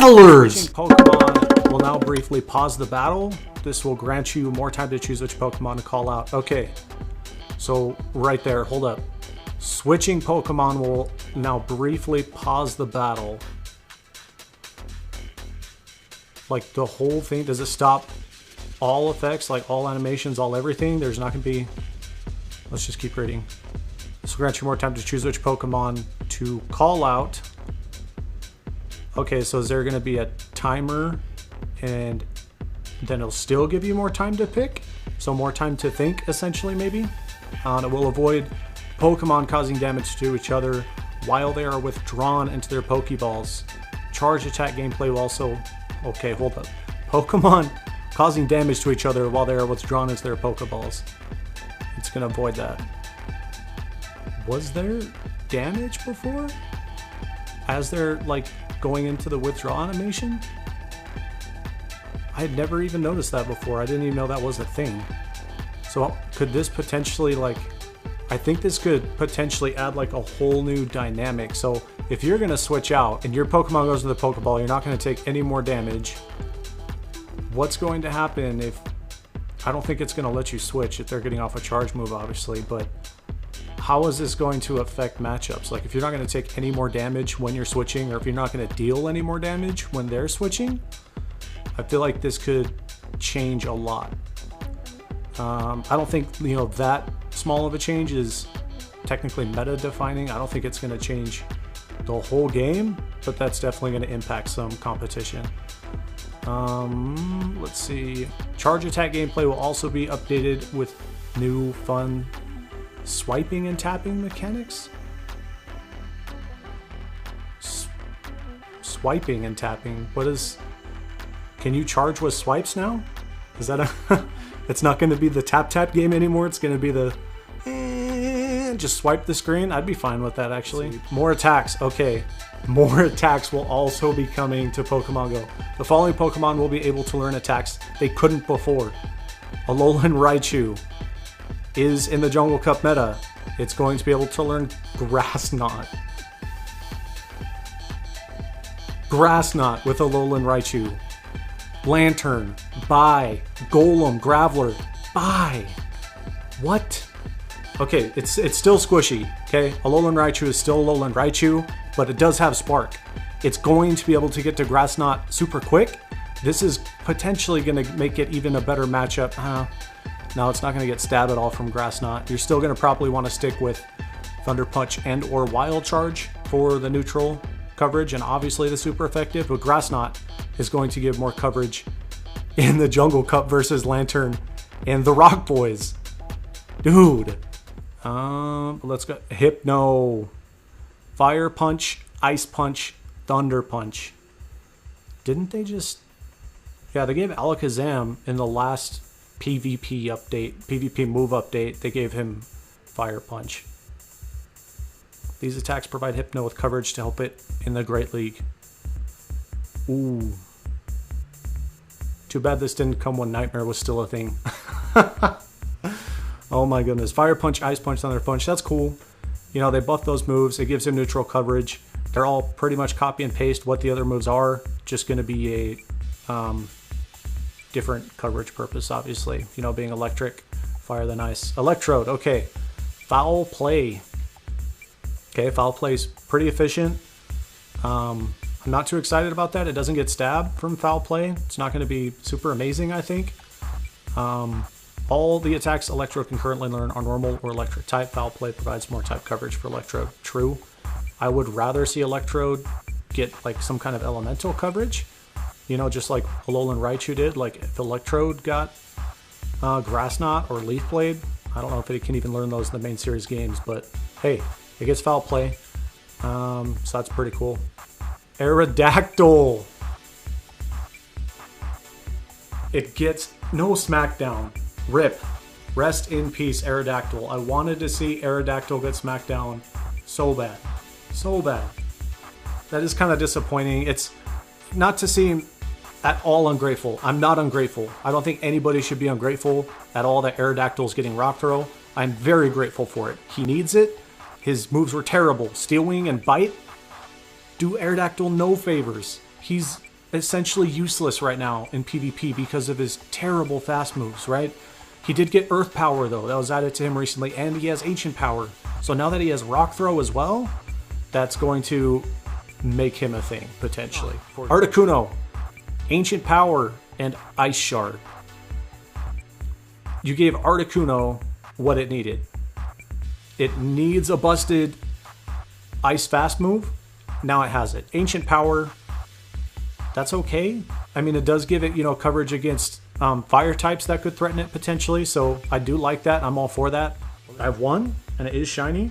Sellers! Pokemon will now briefly pause the battle. This will grant you more time to choose which Pokemon to call out. Okay, so right there, hold up. Switching Pokemon will now briefly pause the battle. Like the whole thing, does it stop all effects, like all animations, all everything? There's not gonna be, let's just keep reading. This will grant you more time to choose which Pokemon to call out. Okay, so is there gonna be a timer and then it'll still give you more time to pick? So more time to think, essentially, maybe? It will avoid Pokemon causing damage to each other while they are withdrawn into their Pokeballs. Charge attack gameplay will also... Okay, hold up. Pokemon causing damage to each other while they are withdrawn into their Pokeballs. It's gonna avoid that. Was there damage before? As they're, like, going into the withdraw animation? I had never even noticed that before. I didn't even know that was a thing. So could this potentially, like... I think this could potentially add like a whole new dynamic. So if you're going to switch out and your Pokemon goes to the Pokeball, you're not going to take any more damage. What's going to happen if... I don't think it's going to let you switch if they're getting off a charge move, obviously, but how is this going to affect matchups? Like if you're not going to take any more damage when you're switching, or if you're not going to deal any more damage when they're switching, I feel like this could change a lot. I don't think, you know, that small of a change is technically meta defining. I don't think it's going to change the whole game, but that's definitely going to impact some competition. Let's see. Charge attack gameplay will also be updated with new fun swiping and tapping mechanics. Swiping and tapping. What is... Can you charge with swipes now? Is that a... It's not going to be the tap-tap game anymore. It's going to be the... just swipe the screen. I'd be fine with that, actually. More attacks. Okay. More attacks will also be coming to Pokemon Go. The following Pokemon will be able to learn attacks they couldn't before. Alolan Raichu is in the Jungle Cup meta. It's going to be able to learn Grass Knot. Grass Knot with Alolan Raichu. Lantern, bye. Golem, Graveler, bye. What? Okay, it's still squishy, okay? Alolan Raichu is still Alolan Raichu, but it does have Spark. It's going to be able to get to Grass Knot super quick. This is potentially going to make it even a better matchup. No, it's not going to get stabbed at all from Grass Knot. You're still going to probably want to stick with Thunder Punch and or Wild Charge for the neutral coverage, and obviously the super effective, but Grass Knot is going to give more coverage in the Jungle Cup versus Lantern and the Rock Boys. Dude. Let's go. Hypno. Fire Punch, Ice Punch, Thunder Punch. Didn't they just... Yeah, they gave Alakazam in the last PvP update, PvP move update, they gave him Fire Punch. These attacks provide Hypno with coverage to help it in the Great League. Ooh. Too bad this didn't come when Nightmare was still a thing. Oh my goodness. Fire Punch, Ice Punch, Thunder Punch. That's cool. You know, they buff those moves. It gives him neutral coverage. They're all pretty much copy and paste what the other moves are. Just going to be a different coverage purpose, obviously. You know, being electric, fire than ice. Electrode. Okay. Foul Play. Okay, Foul Play is pretty efficient. I'm not too excited about that. It doesn't get stabbed from Foul Play. It's not going to be super amazing, I think. All the attacks Electrode can currently learn are normal or electric type. Foul Play provides more type coverage for Electrode. True. I would rather see Electrode get like some kind of elemental coverage. You know, just like Alolan Raichu did. Like if Electrode got Grass Knot or Leaf Blade. I don't know if it can even learn those in the main series games, but hey, it gets Foul Play. So that's pretty cool. Aerodactyl. It gets no Smackdown. RIP. Rest in peace, Aerodactyl. I wanted to see Aerodactyl get smacked down so bad. So bad. That is kind of disappointing. It's not to seem at all ungrateful. I'm not ungrateful. I don't think anybody should be ungrateful at all that Aerodactyl is getting Rock Throw. I'm very grateful for it. He needs it. His moves were terrible. Steel Wing and Bite do Aerodactyl no favors. He's essentially useless right now in PvP because of his terrible fast moves, right? He did get Earth Power, though. That was added to him recently, and he has Ancient Power. So now that he has Rock Throw as well, that's going to make him a thing, potentially. Articuno, Ancient Power, and Ice Shard. You gave Articuno what it needed. It needs a busted Ice Fast move. Now it has it. Ancient Power, that's okay. I mean, it does give it, you know, coverage against fire types that could threaten it potentially. So I do like that. I'm all for that. I have one, and it is shiny.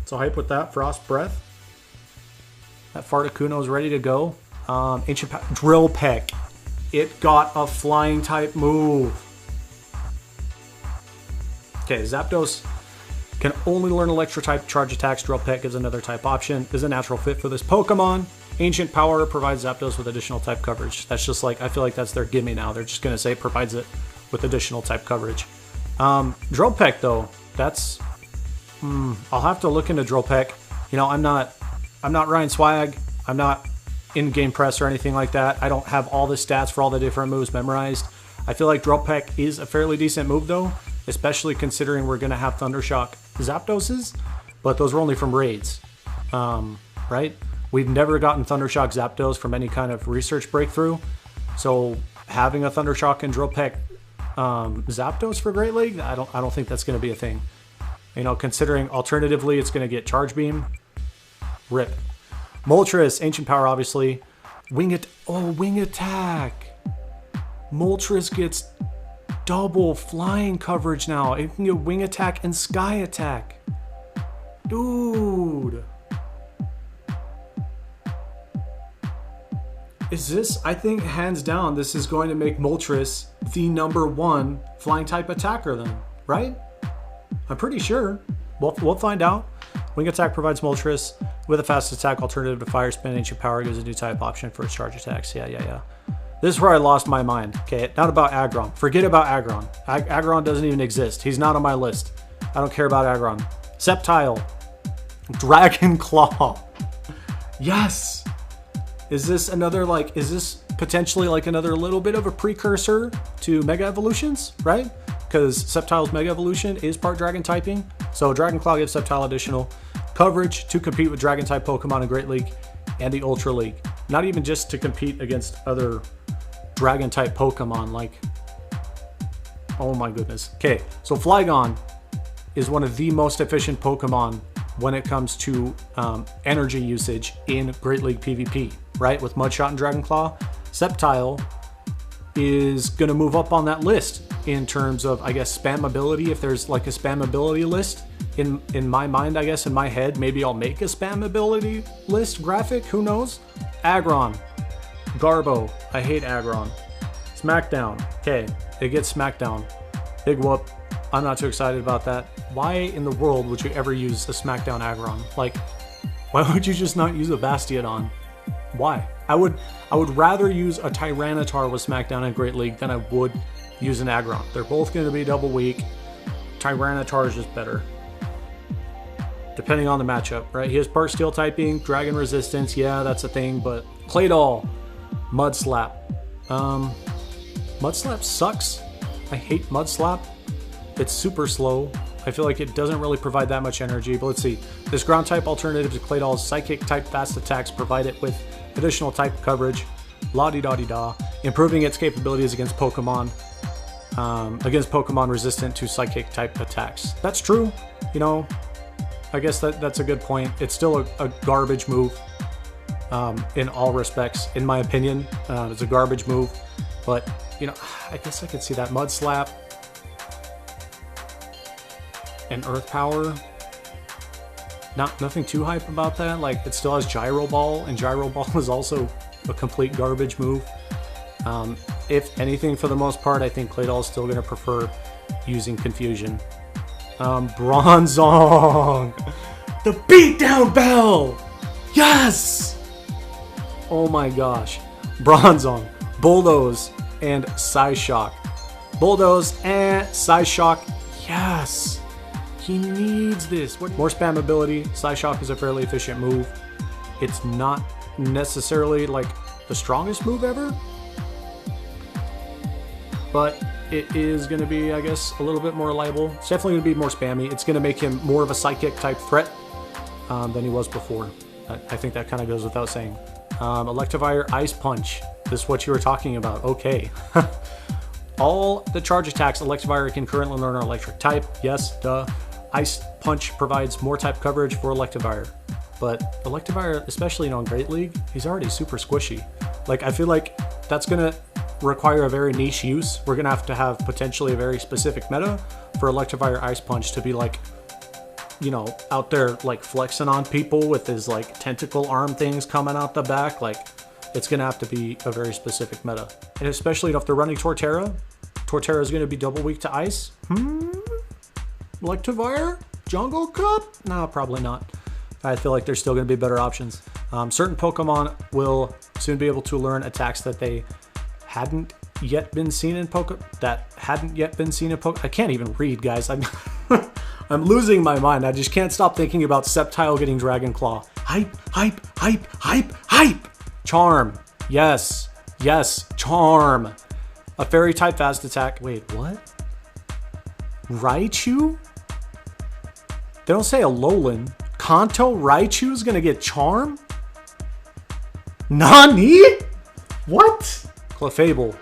So hype with that. Frost Breath. That Farticuno is ready to go. Ancient Power. Drill Peck. It got a flying type move. Okay, Zapdos can only learn electro type charge attacks. Drill Peck gives another type option. Is a natural fit for this Pokemon. Ancient Power provides Zapdos with additional type coverage. That's just like, I feel like that's their gimme now. They're just going to say it provides it with additional type coverage. Drill Peck, though, that's... I'll have to look into Drill Peck. You know, I'm not Ryan Swag. I'm not in-game press or anything like that. I don't have all the stats for all the different moves memorized. I feel like Drill Peck is a fairly decent move, though, especially considering we're going to have Thundershock Zapdoses, but those were only from raids, right? We've never gotten Thundershock Zapdos from any kind of research breakthrough, so having a Thundershock and Drill Peck Zapdos for Great League, I don't think that's going to be a thing. You know, considering alternatively it's going to get Charge Beam, rip. Moltres, Ancient Power, obviously. Wing Attack. Moltres gets double flying coverage now. It can get Wing Attack and Sky Attack. Dude. Is this, I think hands down, this is going to make Moltres the #1 flying type attacker then, right? I'm pretty sure. We'll find out. Wing Attack provides Moltres with a fast attack alternative to Fire Spin. Ancient Power gives a new type option for its charge attacks. Yeah. This is where I lost my mind. Okay, not about Aggron. Forget about Aggron. Aggron doesn't even exist. He's not on my list. I don't care about Aggron. Sceptile. Dragon Claw. Yes! Is this another, like, is this potentially like another little bit of a precursor to Mega Evolutions, right? Because Sceptile's Mega Evolution is part Dragon typing. So Dragon Claw gives Sceptile additional coverage to compete with Dragon type Pokemon in Great League and the Ultra League. Not even just to compete against other Dragon type Pokemon, like, oh my goodness. Okay, so Flygon is one of the most efficient Pokemon when it comes to energy usage in Great League PvP, right? With Mudshot and Dragon Claw, Sceptile is going to move up on that list in terms of, I guess, spammability. If there's like a spammability list in my mind, I guess in my head, maybe I'll make a spammability list graphic. Who knows? Aggron, Garbo. I hate Aggron. Smackdown. Okay, it gets Smackdown. Big whoop. I'm not too excited about that. Why in the world would you ever use a Smackdown Aggron? Like, why would you just not use a Bastiodon? Why? I would rather use a Tyranitar with Smackdown in Great League than I would use an Aggron. They're both going to be double weak. Tyranitar is just better, depending on the matchup, right? He has part Steel typing, Dragon Resistance, yeah, that's a thing, but Claydol, Mud Slap. Mud Slap sucks. I hate Mud Slap. It's super slow. I feel like it doesn't really provide that much energy, but let's see. This ground type alternative to Claydol's psychic type fast attacks provide it with additional type coverage, la-di-da-di-da, improving its capabilities against Pokemon resistant to psychic type attacks. That's true, you know, I guess that's a good point. It's still a garbage move in all respects, in my opinion. It's a garbage move, but, you know, I guess I could see that. Mud Slap and Earth Power, nothing too hype about that. Like, it still has Gyro Ball, and Gyro Ball is also a complete garbage move. If anything, for the most part, I think Claydol is still going to prefer using Confusion. Bronzong! The Beatdown Bell! Yes! Oh my gosh. Bronzong, Bulldoze, and Psyshock. Bulldoze and Psyshock, yes! He needs this. More spammability. Psyshock is a fairly efficient move. It's not necessarily like the strongest move ever. But it is going to be, I guess, a little bit more reliable. It's definitely going to be more spammy. It's going to make him more of a psychic type threat than he was before. I think that kind of goes without saying. Electivire Ice Punch. This is what you were talking about. Okay. All the charge attacks Electivire can currently learn are electric type. Yes, duh. Ice Punch provides more type coverage for Electivire. But Electivire, especially on Great League, he's already super squishy. Like, I feel like that's going to require a very niche use. We're going to have potentially a very specific meta for Electivire Ice Punch to be like, you know, out there like flexing on people with his like tentacle arm things coming out the back. Like, it's going to have to be a very specific meta. And especially if they're running Torterra, Torterra is going to be double weak to ice. Electivire? Jungle Cup? No, probably not. I feel like there's still going to be better options. Certain Pokemon will soon be able to learn attacks that they hadn't yet been seen in Pokemon. I can't even read, guys. I'm losing my mind. I just can't stop thinking about Sceptile getting Dragon Claw. Hype, hype, hype, hype, hype. Charm. Yes. Yes. Charm. A fairy type fast attack. Wait, what? Raichu? They don't say Alolan. Kanto Raichu is gonna get Charm? Nani? What? Clefable.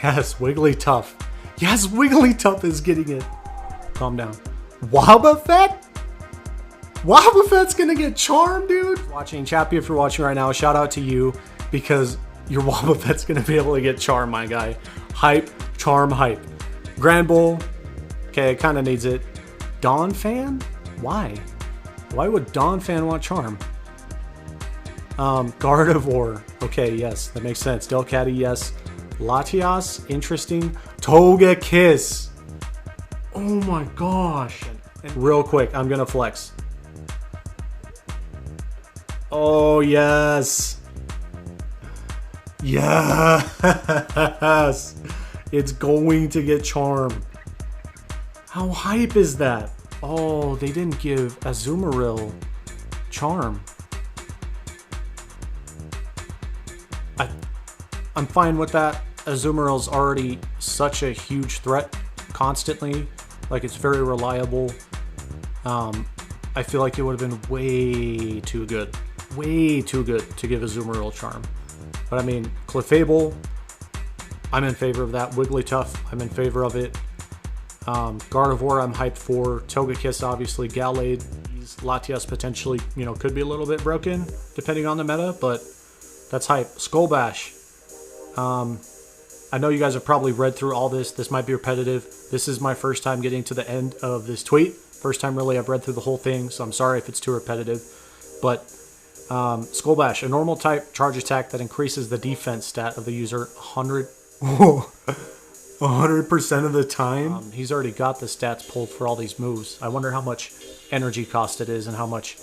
Yes, Wigglytuff. Yes, Wigglytuff is getting it. Calm down. Wobbuffet? Wobbuffet's gonna get Charm, dude? Watching, Chappie, if you're watching right now, shout out to you because your Wobbuffet's gonna be able to get Charm, my guy. Hype, Charm, hype. Grand Bull. Okay, it kind of needs it. Donphan? Why? Why would Donphan want Charm? Gardevoir. Okay, yes, that makes sense. Delcatty, yes. Latias, interesting. Togekiss. Oh my gosh. Real quick, I'm gonna flex. Oh, yes. Yes. It's going to get Charm. How hype is that? Oh, they didn't give Azumarill Charm. I'm fine with that. Azumarill's already such a huge threat constantly. Like, it's very reliable. I feel like it would have been way too good. Way too good to give Azumarill Charm. But I mean, Clefable, I'm in favor of that. Wigglytuff, I'm in favor of it. Gardevoir, I'm hyped for. Togekiss, obviously. Gallade, Latias potentially, you know, could be a little bit broken depending on the meta, but that's hype. Skull Bash. I know you guys have probably read through all this. This might be repetitive. This is my first time getting to the end of this tweet. First time really I've read through the whole thing, so I'm sorry if it's too repetitive. But Skull Bash, a normal type charge attack that increases the defense stat of the user 100% of the time. He's already got the stats pulled for all these moves. I wonder how much energy cost it is and how much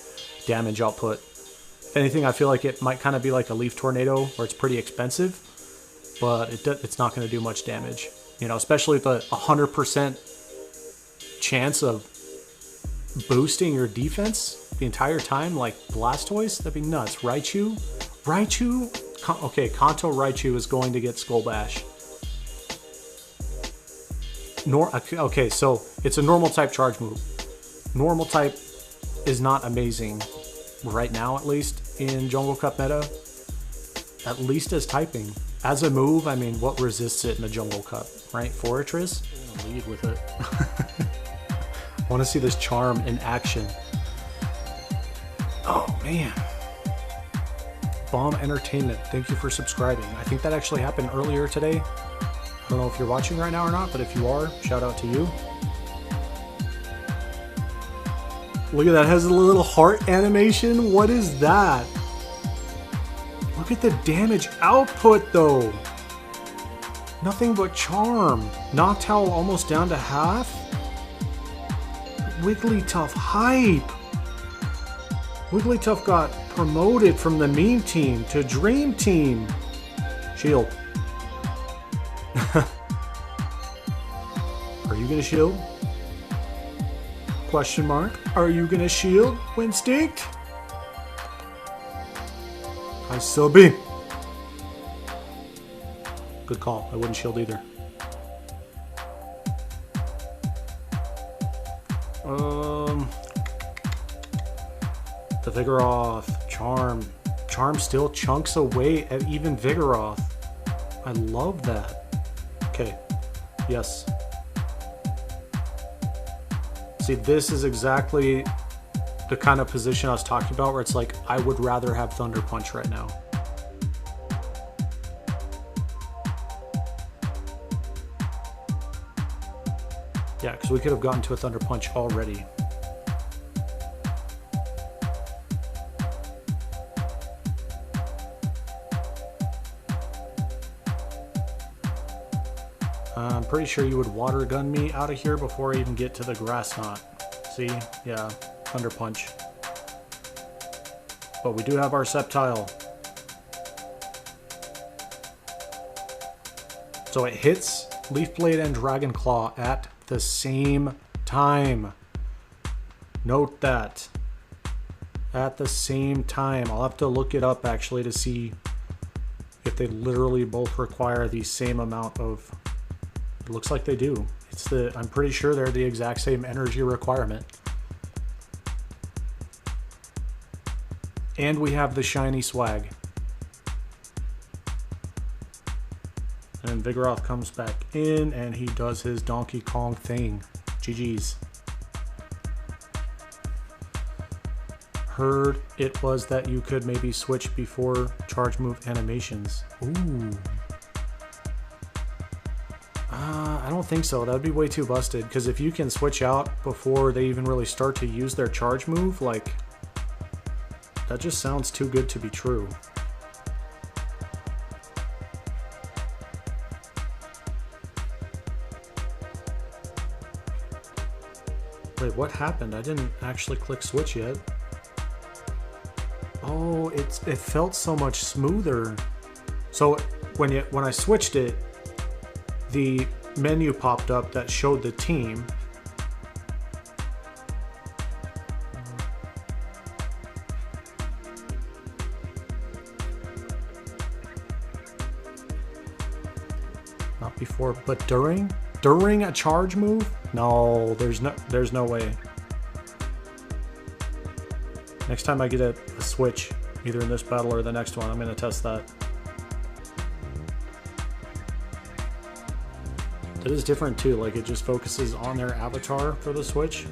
damage output. If anything, I feel like it might kind of be like a Leaf Tornado where it's pretty expensive, but it's not going to do much damage. You know, especially with a 100% chance of boosting your defense the entire time, like Blastoise, that'd be nuts. Raichu? Okay, Kanto Raichu is going to get Skull Bash. Okay, so it's a normal type charge move. Normal type is not amazing right now, at least in Jungle Cup meta. At least as typing. As a move, I mean, what resists it in the Jungle Cup, right? Fortress? Lead with it. I want to see this Charm in action. Oh, man. Bomb Entertainment, thank you for subscribing. I think that actually happened earlier today. I don't know if you're watching right now or not, but if you are, shout out to you. Look at that, it has a little heart animation. What is that? Look at the damage output though. Nothing but Charm. Noctowl almost down to half. Wigglytuff hype. Wigglytuff got promoted from the meme team to Dream Team. Shield. Are you gonna shield? Question mark. Are you gonna shield, Winstinct? I still be. Good call. I wouldn't shield either. The Vigoroth. Charm. Charm still chunks away at even Vigoroth. I love that. Okay. Yes. See, this is exactly the kind of position I was talking about where it's like, I would rather have Thunder Punch right now. Yeah, because we could have gotten to a Thunder Punch already. I'm pretty sure you would water gun me out of here before I even get to the grass knot. See? Yeah, Thunder Punch. But we do have our Sceptile. So it hits Leaf Blade and Dragon Claw at the same time. Note that. At the same time. I'll have to look it up actually to see if they literally both require the same amount of... It looks like they do. I'm pretty sure they're the exact same energy requirement. And we have the shiny swag. And Vigoroth comes back in and he does his Donkey Kong thing. GG's. Heard it was that you could maybe switch before charge move animations. Ooh. I don't think so. That would be way too busted. Because if you can switch out before they even really start to use their charge move, like, that just sounds too good to be true. Wait, what happened? I didn't actually click switch yet. Oh, it felt so much smoother. So when I switched it, the menu popped up that showed the team. Not before, but during a charge move? No, there's no way. Next time I get a switch, either in this battle or the next one, I'm gonna test that. That is different too, like it just focuses on their avatar for the switch.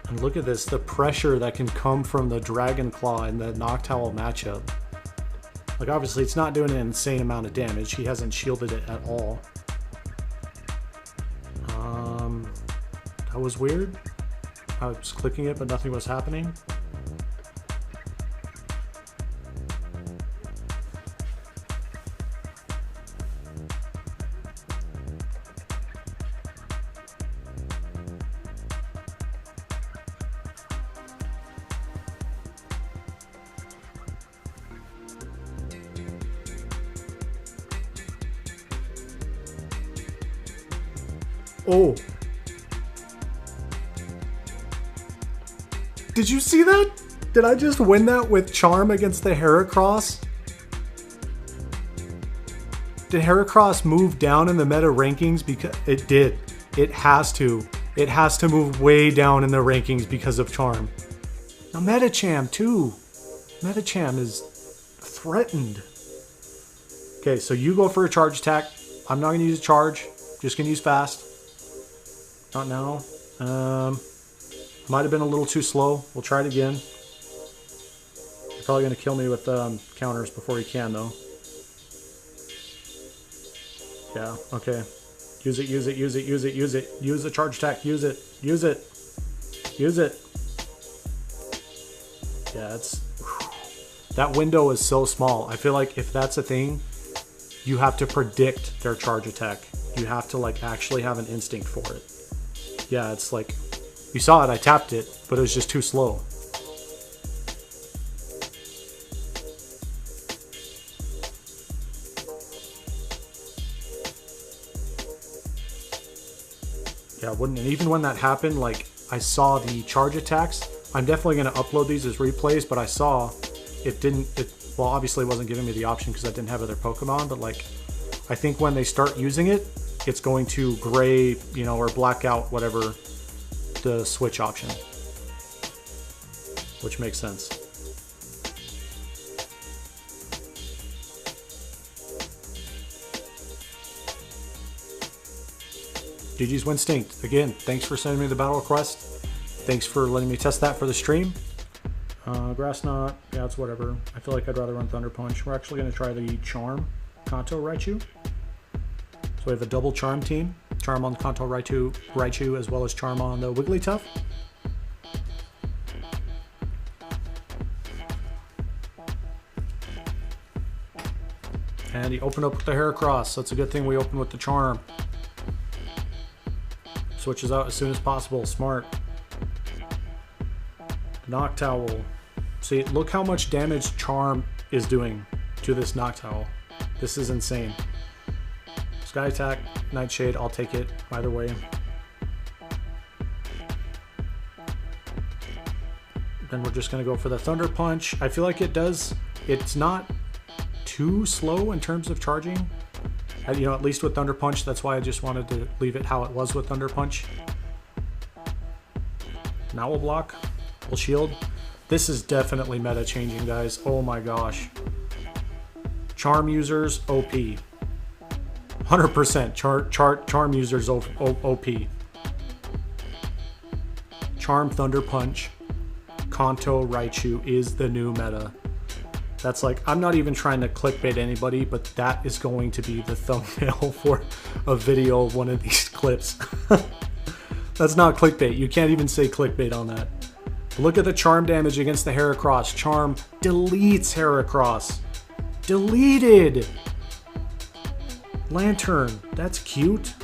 And look at this, the pressure that can come from the Dragon Claw in the Noctowl matchup. Like obviously it's not doing an insane amount of damage, he hasn't shielded it at all. That was weird. I was clicking it, but nothing was happening. Oh. Did you see that? Did I just win that with Charm against the Heracross? Did Heracross move down in the meta rankings? Because it did. It has to. It has to move way down in the rankings because of Charm. Now Medicham too. Medicham is threatened. Okay, so you go for a charge attack. I'm not going to use a charge. Just going to use fast. Not now. Might have been a little too slow. We'll try it again. You're probably going to kill me with counters before you can, though. Yeah, okay. Use it, use it, use it, use it, use it. Use the charge attack. Use it. Use it. Use it. Yeah, it's... That window is so small. I feel like if that's a thing, you have to predict their charge attack. You have to, like, actually have an instinct for it. Yeah, it's like... You saw it, I tapped it, but it was just too slow. Yeah, wouldn't. And even when that happened, like, I saw the charge attacks. I'm definitely going to upload these as replays, but I saw it didn't, well, obviously it wasn't giving me the option because I didn't have other Pokemon, but like, I think when they start using it, it's going to gray, you know, or black out whatever the switch option, which makes sense. GG's Winstinct. Again, thanks for sending me the battle request. Thanks for letting me test that for the stream. Grass Knot, yeah, it's whatever. I feel like I'd rather run Thunder Punch. We're actually going to try the Charm Kanto Raichu. So we have a double Charm team. Charm on Kanto Raichu as well as Charm on the Wigglytuff. And he opened up with the Heracross, so it's a good thing we opened with the Charm. Switches out as soon as possible. Smart. Noctowl. See, look how much damage Charm is doing to this Noctowl. This is insane. Sky Attack, Nightshade, I'll take it either way. Then we're just going to go for the Thunder Punch. I feel like it's not too slow in terms of charging. You know, at least with Thunder Punch, that's why I just wanted to leave it how it was with Thunder Punch. Now we'll block. We'll shield. This is definitely meta changing, guys. Oh my gosh. Charm users, OP. 100% Charm users, OP. Charm Thunder Punch, Kanto Raichu is the new meta. That's like, I'm not even trying to clickbait anybody, but that is going to be the thumbnail for a video of one of these clips. That's not clickbait. You can't even say clickbait on that. Look at the Charm damage against the Heracross. Charm deletes Heracross. Deleted! Lantern. That's cute.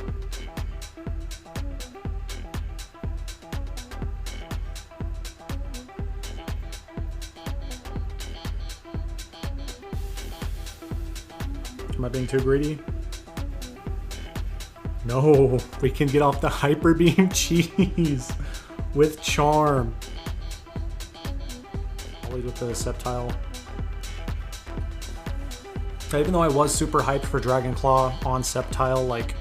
Am I being too greedy? No, we can get off the Hyper Beam cheese with Charm. I'll lead with the Sceptile. Even though I was super hyped for Dragon Claw on Sceptile, like,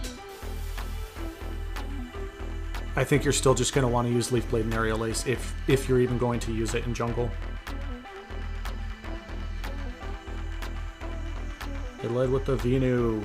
I think you're still just going to want to use Leaf Blade and Aerial Ace if you're even going to use it in jungle. It led with the Venu.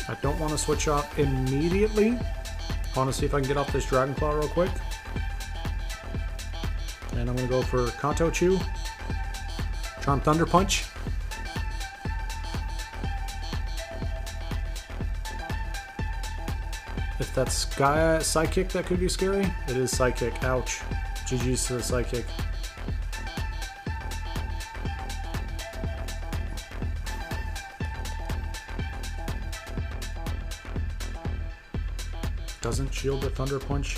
I don't want to switch up immediately. I want to see if I can get off this Dragon Claw real quick. And I'm going to go for Kanto Chew. Charm Thunder Punch. If that's Psychic, that could be scary. It is Psychic. Ouch. GG's to the Psychic. Doesn't shield the Thunder Punch.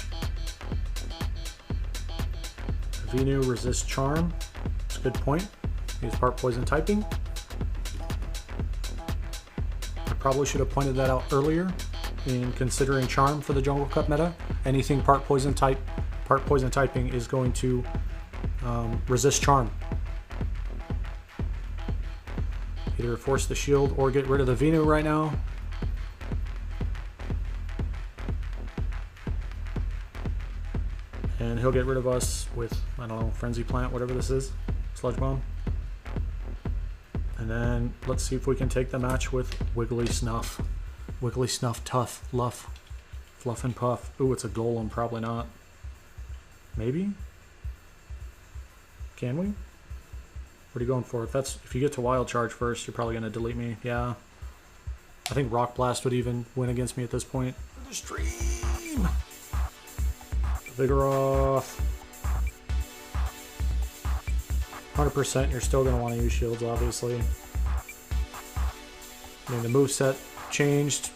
Venu resists Charm. That's a good point. He's part Poison typing. I probably should have pointed that out earlier in considering Charm for the Jungle Cup meta. Anything part Poison typing is going to resist Charm. Either force the shield or get rid of the Venu right now. And he'll get rid of us with, I don't know, Frenzy Plant, whatever this is. Sludge Bomb. And then let's see if we can take the match with Wiggly Snuff. Wiggly Snuff, Tough, Luff, Fluff and Puff. Ooh, it's a Golem, probably not. Maybe? Can we? What are you going for? If you get to Wild Charge first, you're probably going to delete me. Yeah. I think Rock Blast would even win against me at this point. The stream! Vigoroth. 100% you're still going to want to use shields, obviously. I mean, the moveset changed,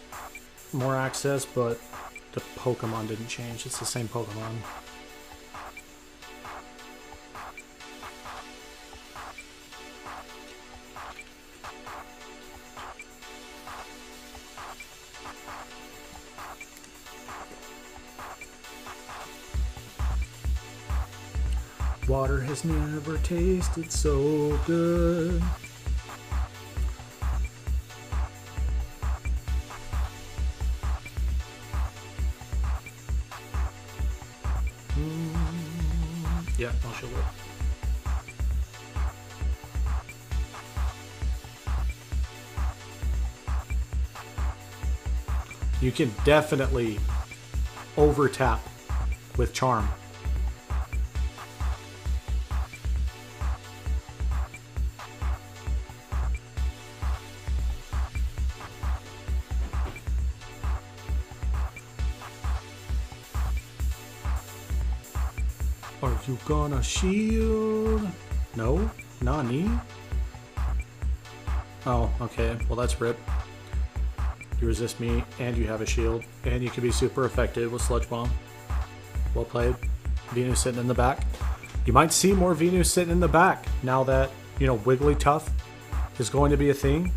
more access, but the Pokemon didn't change. It's the same Pokemon. Water has never tasted so good. Yeah, I'll show it. You can definitely over tap with Charm. Are you gonna shield? No? Nani? Oh, okay. Well, that's rip. You resist me, and you have a shield, and you can be super effective with Sludge Bomb. Well played. Venus sitting in the back. You might see more Venus sitting in the back now that, you know, Wigglytuff is going to be a thing.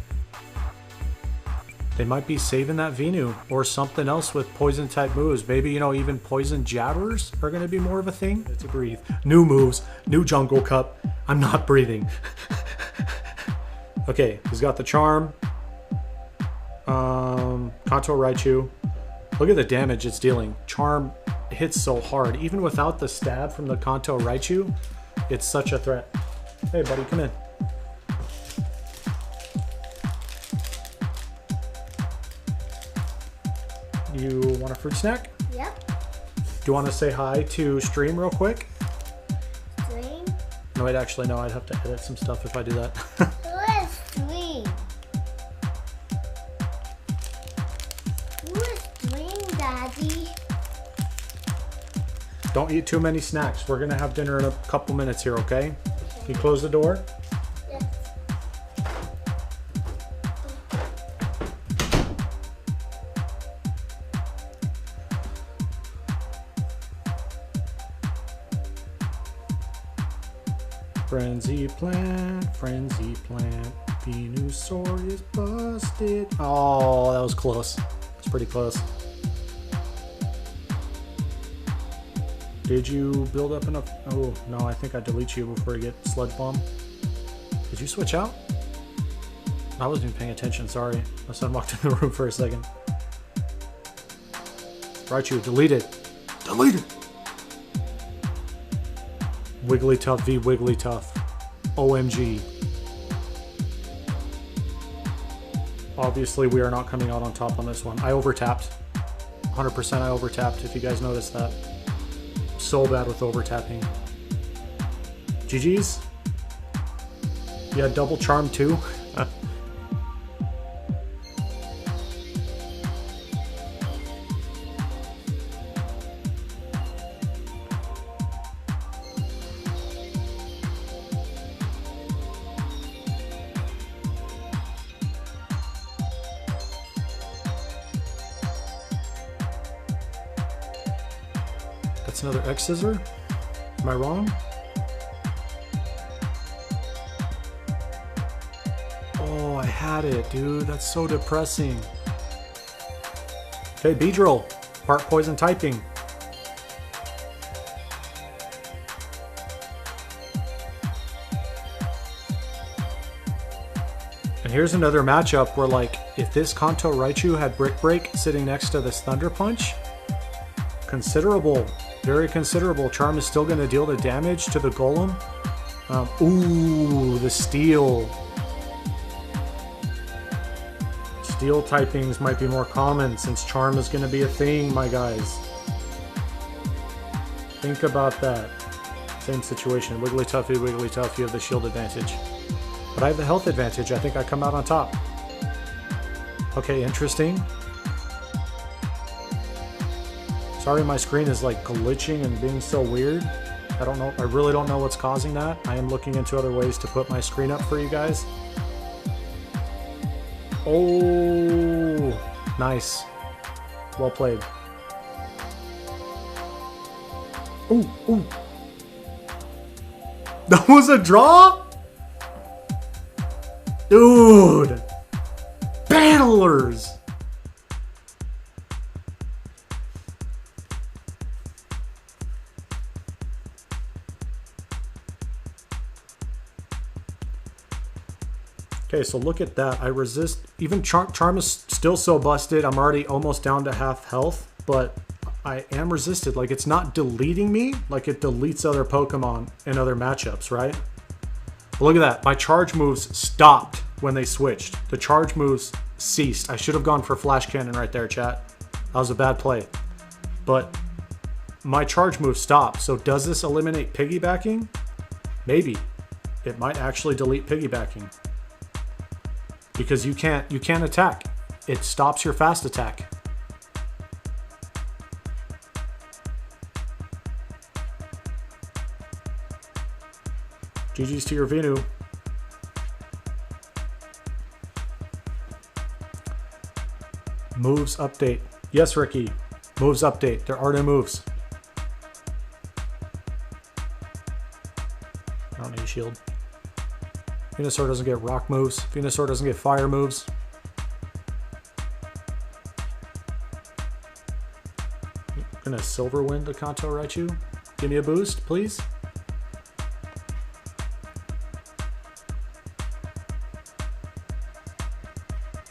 They might be saving that Venu or something else with poison type moves. Maybe, you know, even poison jabbers are going to be more of a thing. To breathe. New moves, new Jungle Cup. I'm not breathing. Okay, he's got the Charm. Kanto Raichu. Look at the damage it's dealing. Charm hits so hard. Even without the stab from the Kanto Raichu, it's such a threat. Hey, buddy, come in. You want a fruit snack? Yep. Do you want to say hi to stream real quick? Stream? No, wait, actually, no. I'd have to edit some stuff if I do that. Who is stream? Who is stream, Daddy? Don't eat too many snacks. We're going to have dinner in a couple minutes here, okay? Can you close the door? Yes. Frenzy plant, Venusaur is busted. Oh, that was close. It's pretty close. Did you build up enough? Oh, no, I think I delete you before you get Sludge Bomb. Did you switch out? I wasn't even paying attention, sorry. My son walked in the room for a second. Raichu, delete it. Delete it! Wigglytuff v Wigglytuff. OMG. Obviously, we are not coming out on top on this one. I overtapped. 100% I overtapped, if you guys noticed that. So bad with overtapping. GG's? You had double charm too? That's another X scissor? Am I wrong? Oh, I had it, dude. That's so depressing. Okay, Beedrill. Part poison typing. And here's another matchup where, like, if this Kanto Raichu had Brick Break sitting next to this Thunder Punch, considerable. Very considerable. Charm is still going to deal the damage to the Golem. Ooh, the Steel. Steel typings might be more common since Charm is going to be a thing, my guys. Think about that. Same situation. Wigglytuff, Wigglytuff, you have the shield advantage. But I have the health advantage. I think I come out on top. Okay, interesting. Sorry my screen is like glitching and being so weird. I don't know. I really don't know what's causing that. I am looking into other ways to put my screen up for you guys. Oh, nice. Well played. Ooh, ooh. That was a draw? Dude. Battlers. Okay, so look at that. I resist. Even Charm is still so busted. I'm already almost down to half health, but I am resisted. Like, it's not deleting me like it deletes other Pokemon in other matchups, right? But look at that. My charge moves stopped when they switched. The charge moves ceased. I should have gone for Flash Cannon right there, chat. That was a bad play. But my charge move stopped. So does this eliminate piggybacking? Maybe. It might actually delete piggybacking. Because you can't attack. It stops your fast attack. GG's to your Venu. Moves update. Yes, Ricky. Moves update. There are no moves. I don't need a shield. Venusaur doesn't get rock moves. Venusaur doesn't get fire moves. I'm gonna Silver Wind the Kanto Raichu. Give me a boost, please.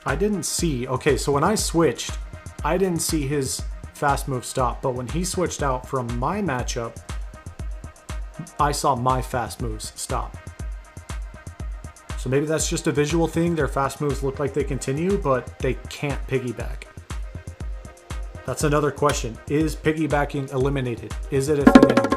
I didn't see. Okay, so when I switched, I didn't see his fast move stop. But when he switched out from my matchup, I saw my fast moves stop. So maybe that's just a visual thing. Their fast moves look like they continue, but they can't piggyback. That's another question. Is piggybacking eliminated? Is it a thing anymore?